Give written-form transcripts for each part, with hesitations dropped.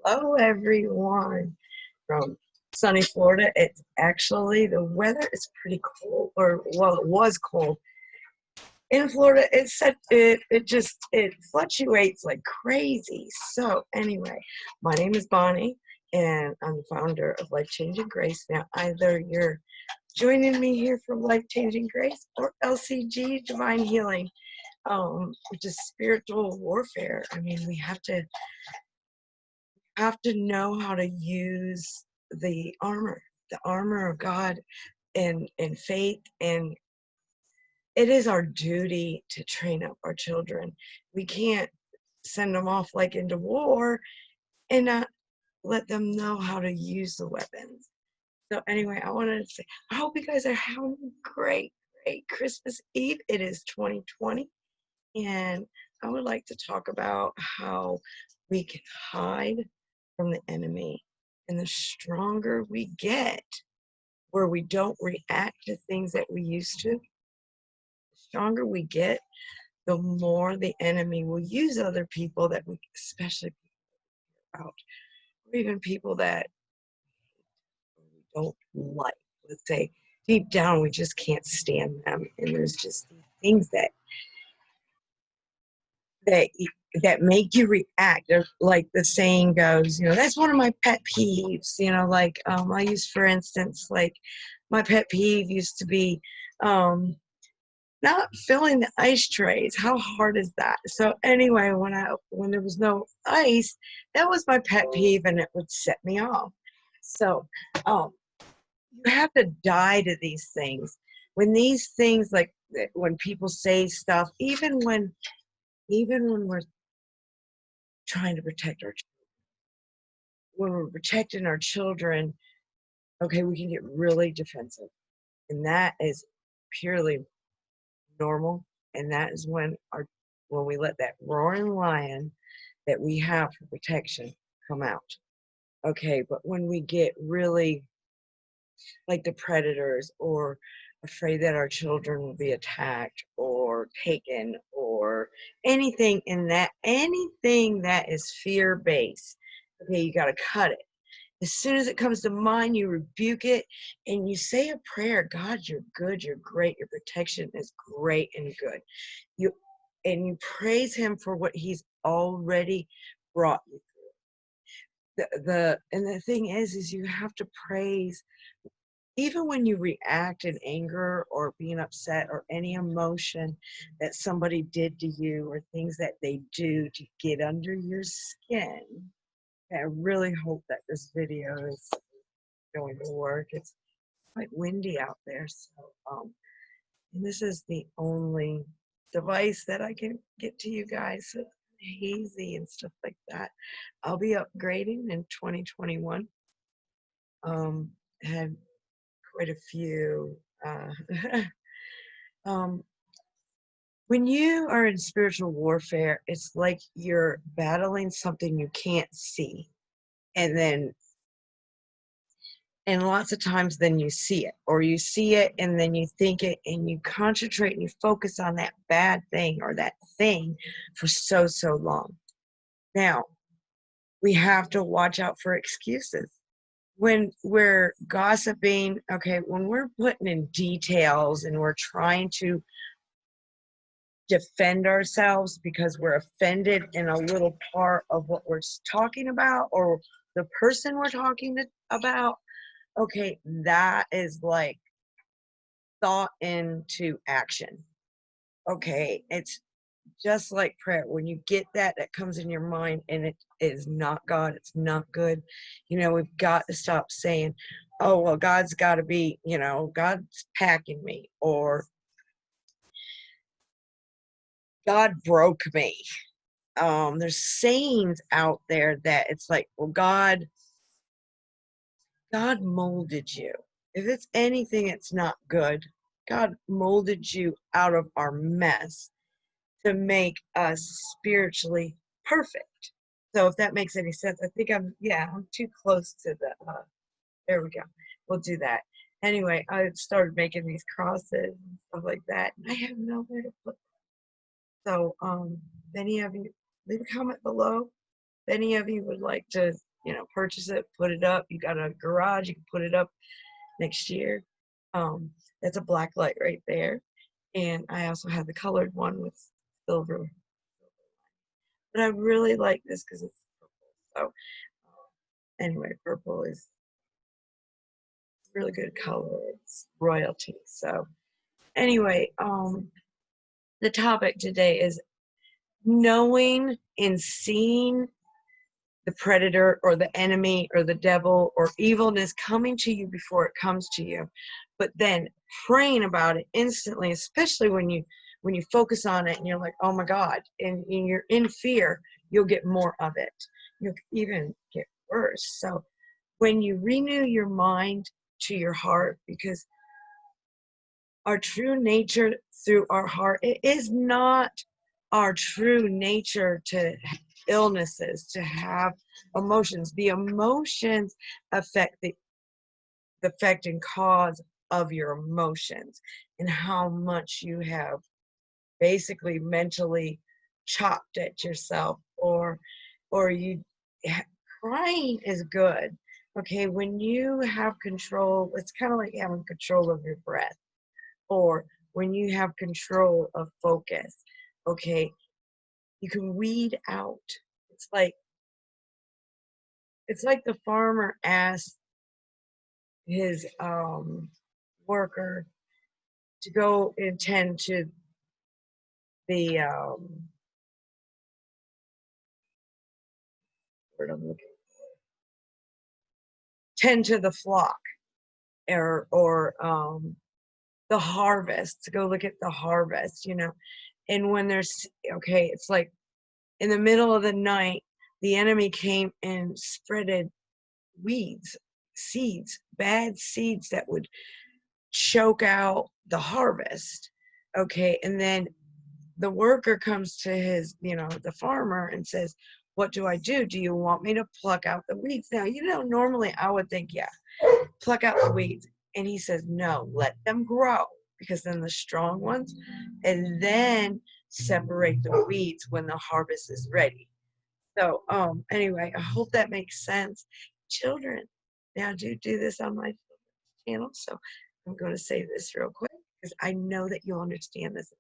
Hello, everyone from sunny Florida. It's actually the weather is pretty cold, or well, it was cold in Florida. It fluctuates like crazy. So anyway, my name is Bonnie, and I'm the founder of Life Changing Grace. Now, either you're joining me here from Life Changing Grace or LCG Divine Healing, which is spiritual warfare. I mean, we have to know how to use the armor of God and faith. And it is our duty to train up our children. We can't send them off like into war and not let them know how to use the weapons. So anyway, I wanted to say, I hope you guys are having a great Christmas Eve. It is 2020, and I would like to talk about how we can hide from the enemy. And the stronger we get, where we don't react to things that we used to, the stronger we get, the more the enemy will use other people that we especially out, or even people that we don't like. Let's say deep down we just can't stand them, and there's just these things that that make you react. They're, like the saying goes, that's one of my pet peeves. Like I use, for instance, like my pet peeve used to be not filling the ice trays. How hard is that? So anyway, when there was no ice, that was my pet peeve, and it would set me off. So um, you have to die to these things. When these things, like when people say stuff, even when we're trying to protect our when we're protecting our children, okay, we can get really defensive, and that is purely normal. And that is when we let that roaring lion that we have for protection come out. Okay, but when we get really like the predators, or afraid that our children will be attacked or taken, or anything that is fear based, okay, you got to cut it. As soon as it comes to mind, you rebuke it and you say a prayer. God, you're good, you're great, your protection is great and good. You and you praise him for what he's already brought you through. The thing is you have to praise even when you react in anger or being upset, or any emotion that somebody did to you, or things that they do to get under your skin. I really hope that this video is going to work. It's quite windy out there, so and this is the only device that I can get to you guys. So it's hazy and stuff like that. I'll be upgrading in 2021. Had quite a few. Um, when you are in spiritual warfare, it's like you're battling something you can't see, and lots of times then you see it, or you see it and then you think it, and you concentrate and you focus on that bad thing or that thing for so long. Now, we have to watch out for excuses when we're gossiping. Okay, when we're putting in details and we're trying to defend ourselves because we're offended in a little part of what we're talking about, or the person we're talking about, okay, that is like thought into action. Okay, it's just like prayer. When you get that comes in your mind and it is not God, it's not good, we've got to stop saying, oh, well, God's got to be, God's packing me, or God broke me. There's sayings out there that it's like, well, God molded you. If it's anything that's not good, God molded you out of our mess to make us spiritually perfect. So if that makes any sense, I think I'm too close to the, there we go. We'll do that. Anyway, I started making these crosses and stuff like that, and I have nowhere to put them. So, if any of you, leave a comment below. If any of you would like to, purchase it, put it up. You got a garage, you can put it up next year. That's a black light right there. And I also have the colored one with silver. But I really like this because it's purple. So anyway, purple is a really good color. It's royalty. So anyway, the topic today is knowing and seeing the predator or the enemy or the devil or evilness coming to you before it comes to you, but then praying about it instantly, especially when you focus on it and you're like, oh my God, and you're in fear, you'll get more of it. You'll even get worse. So when you renew your mind to your heart, because our true nature through our heart, it is not our true nature to illnesses, to have emotions. The emotions affect the effect and cause of your emotions and how much you have basically mentally chopped at yourself, or you crying is good. Okay, when you have control, it's kind of like having control of your breath, or when you have control of focus. Okay, you can weed out. It's like the farmer asked his worker to go and tend to the word I'm looking, tend to the flock, or the harvest, to go look at the harvest, and when there's, okay, it's like in the middle of the night, the enemy came and spreaded weeds, seeds, bad seeds that would choke out the harvest. Okay, and then the worker comes to his, the farmer, and says, what do I do? Do you want me to pluck out the weeds? Now, normally I would think, yeah, pluck out the weeds. And he says, no, let them grow, because then the strong ones, and then separate the weeds when the harvest is ready. So anyway, I hope that makes sense. Children, now do this on my channel, so I'm going to say this real quick because I know that you'll understand this.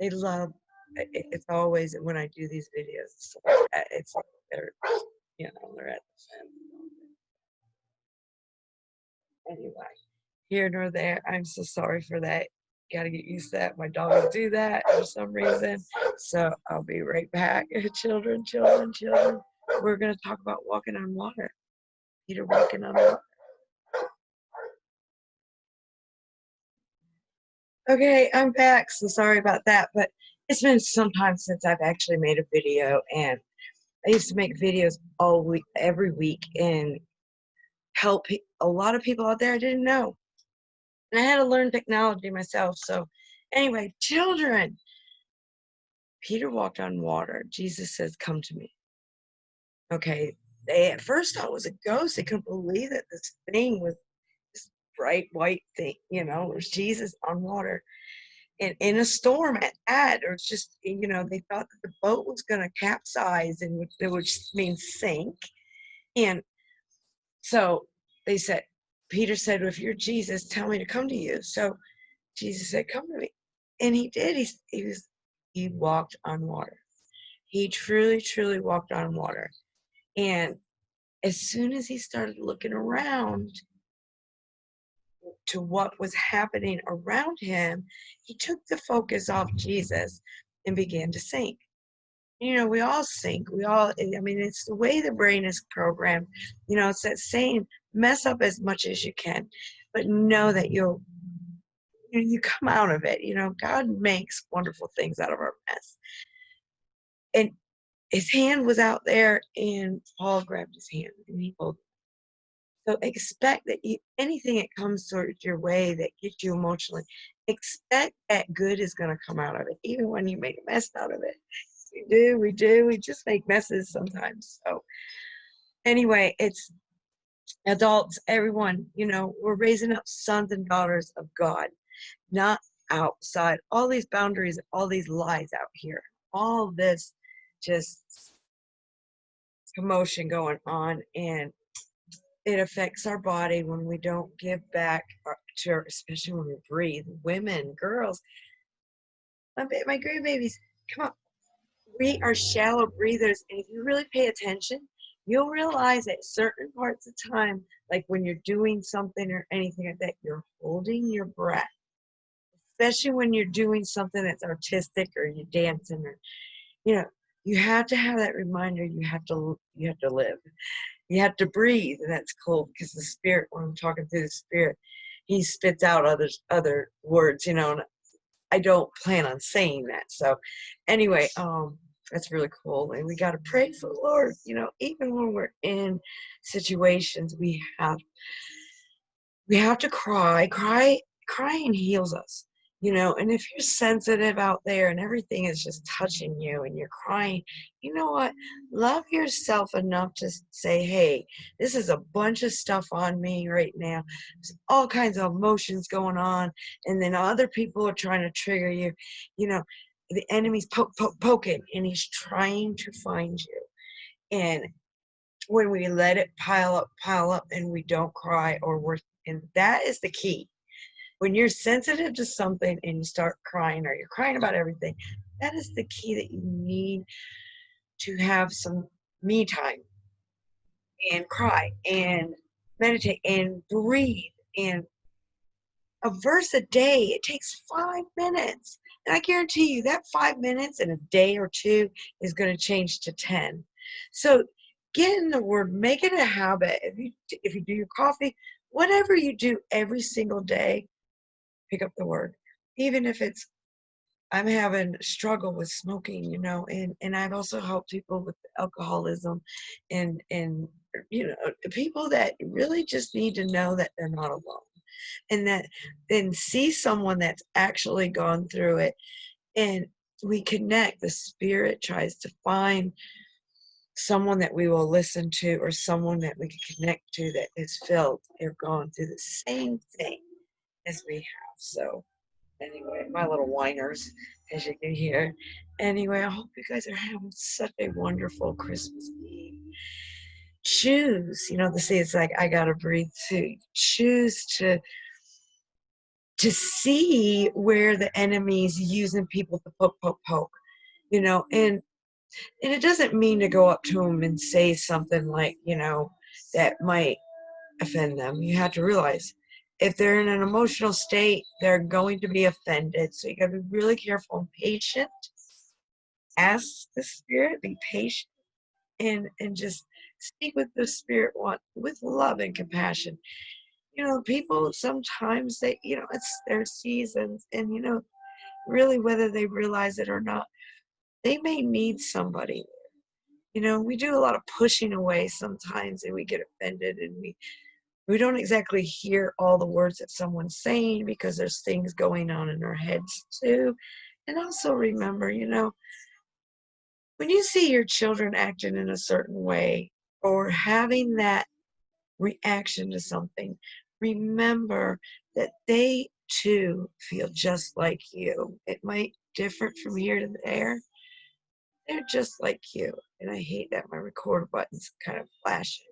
They love it's always when I do these videos, it's like they're, they're at the fence. Anyway, here nor there. I'm so sorry for that. Got to get used to that. My dogs do that for some reason. So I'll be right back. Children, children, children. We're going to talk about walking on water. Peter walking on water. Okay, I'm back. So sorry about that. But it's been some time since I've actually made a video. And I used to make videos all week, every week, and help a lot of people out there I didn't know. And I had to learn technology myself. So anyway, children, Peter walked on water. Jesus says, come to me. Okay, they at first thought it was a ghost. They couldn't believe that this thing was this bright white thing, it was Jesus on water. And in a storm at that, or it's just, they thought that the boat was going to capsize, and which means sink. And so they said, Peter said, well, if you're Jesus, tell me to come to you. So Jesus said, come to me. And he did. He walked on water. He truly, truly walked on water. And as soon as he started looking around to what was happening around him, he took the focus off Jesus and began to sink. We all sink. It's the way the brain is programmed. It's that saying, mess up as much as you can, but know that you come out of it. God makes wonderful things out of our mess. And his hand was out there, and Paul grabbed his hand and he pulled. So expect that anything that comes towards your way that gets you emotionally, expect that good is going to come out of it, even when you make a mess out of it. We do. We just make messes sometimes. So anyway, it's adults, everyone, we're raising up sons and daughters of God, not outside, all these boundaries, all these lies out here, all this just commotion going on, and it affects our body when we don't give back to, especially when we breathe. Women, girls, my grandbabies, come on. We are shallow breathers, and if you really pay attention, you'll realize at certain parts of time, like when you're doing something or anything like that, you're holding your breath. Especially when you're doing something that's artistic or you're dancing, or you know, you have to have that reminder. You have to live. You have to breathe, and that's cool because the spirit. When I'm talking through the spirit, he spits out other words. And I don't plan on saying that. So anyway, that's really cool. And we got to pray for the Lord. Even when we're in situations, we have to cry. Crying heals us. And if you're sensitive out there and everything is just touching you and you're crying, you know what? Love yourself enough to say, hey, this is a bunch of stuff on me right now. There's all kinds of emotions going on. And then other people are trying to trigger you. The enemy's poking, and he's trying to find you. And when we let it pile up, and we don't cry, and that is the key. When you're sensitive to something and you start crying, or you're crying about everything, that is the key, that you need to have some me time and cry and meditate and breathe. And a verse a day, it takes 5 minutes. And I guarantee you that 5 minutes in a day or two is going to change to 10. So get in the word, make it a habit. If you do your coffee, whatever you do every single day, pick up the word. Even if it's, I'm having struggle with smoking, and I've also helped people with alcoholism, and people that really just need to know that they're not alone, and that then see someone that's actually gone through it, and we connect. The spirit tries to find someone that we will listen to, or someone that we can connect to that is filled or gone through the same thing as we have. So anyway, my little whiners, as you can hear. Anyway, I hope you guys are having such a wonderful Christmas Eve. Choose, they say it's like, I gotta breathe too. Choose to see where the enemy's using people to poke, and it doesn't mean to go up to them and say something like, that might offend them. You have to realize, if they're in an emotional state, they're going to be offended. So you got to be really careful and patient. Ask the spirit, be patient, and just speak with the spirit with love and compassion. People sometimes it's their seasons, and really, whether they realize it or not, they may need somebody. We do a lot of pushing away sometimes, and we get offended, and we don't exactly hear all the words that someone's saying, because there's things going on in our heads too. And also remember, when you see your children acting in a certain way, or having that reaction to something, remember that they too feel just like you. It might differ from here to there. They're just like you. And I hate that my record button's kind of flashing.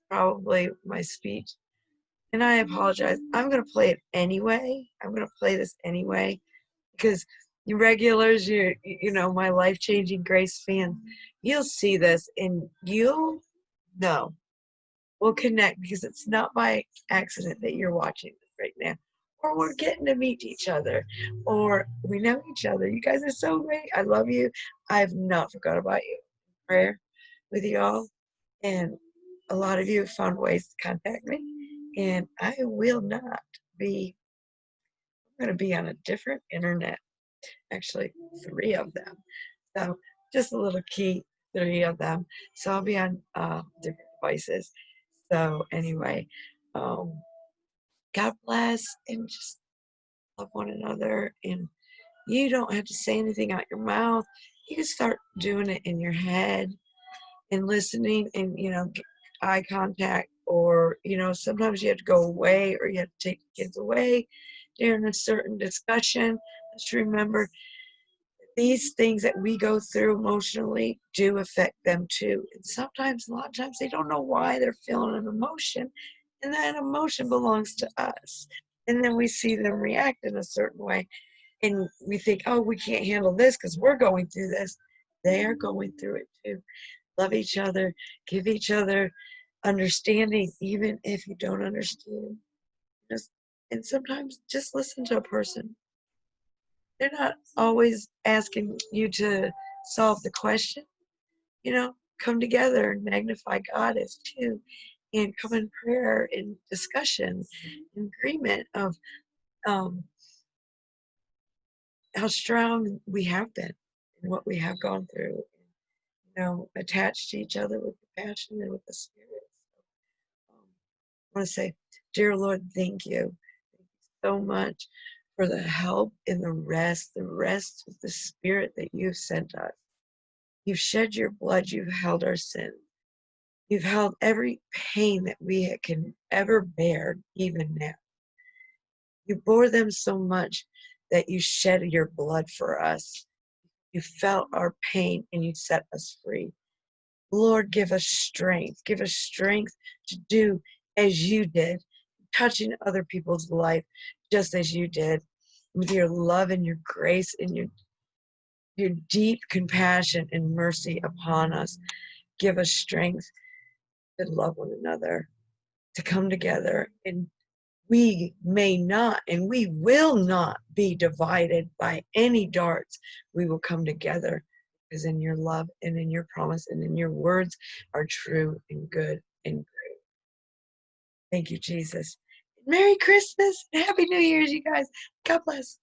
Probably my speech. And I apologize. I'm going to play it anyway. I'm going to play this anyway, because you regulars, my life-changing Grace fans, you'll see this and you'll know. We'll connect, because it's not by accident that you're watching this right now. Or we're getting to meet each other, or we know each other. You guys are so great. I love you. I've not forgot about you. Prayer with you all. And a lot of you have found ways to contact me. And I will not be, I'm going to be on a different internet. Actually, 3 of them. So just a little key, 3 of them. So I'll be on different devices. So anyway, God bless, and just love one another. And you don't have to say anything out your mouth. You can start doing it in your head and listening, and eye contact, or sometimes you have to go away, or you have to take the kids away during a certain discussion. Let's remember these things that we go through emotionally do affect them too. And sometimes, a lot of times, they don't know why they're feeling an emotion, and that emotion belongs to us. And then we see them react in a certain way, and we think, oh, we can't handle this because we're going through this. They are going through it too. Love each other, give each other understanding, even if you don't understand. Just, and sometimes just listen to a person. They're not always asking you to solve the question. Come together and magnify God as two, and come in prayer and discussion, in agreement of um, how strong we have been and what we have gone through. Attached to each other with the passion and with the spirit. I want to say, dear Lord, thank you. Thank you so much for the help and the rest of the spirit that you've sent us. You've shed your blood, you've held our sins. You've held every pain that we can ever bear, even now. You bore them so much that you shed your blood for us. You felt our pain and you set us free. Lord, give us strength. Give us strength to do as you did, touching other people's life just as you did, with your love and your grace and your deep compassion and mercy upon us. Give us strength to love one another, to come together. And we may not and we will not be divided by any darts. We will come together because in your love and in your promise and in your words are true and good and great. Thank you, Jesus. Merry Christmas and Happy New Year's, you guys. God bless.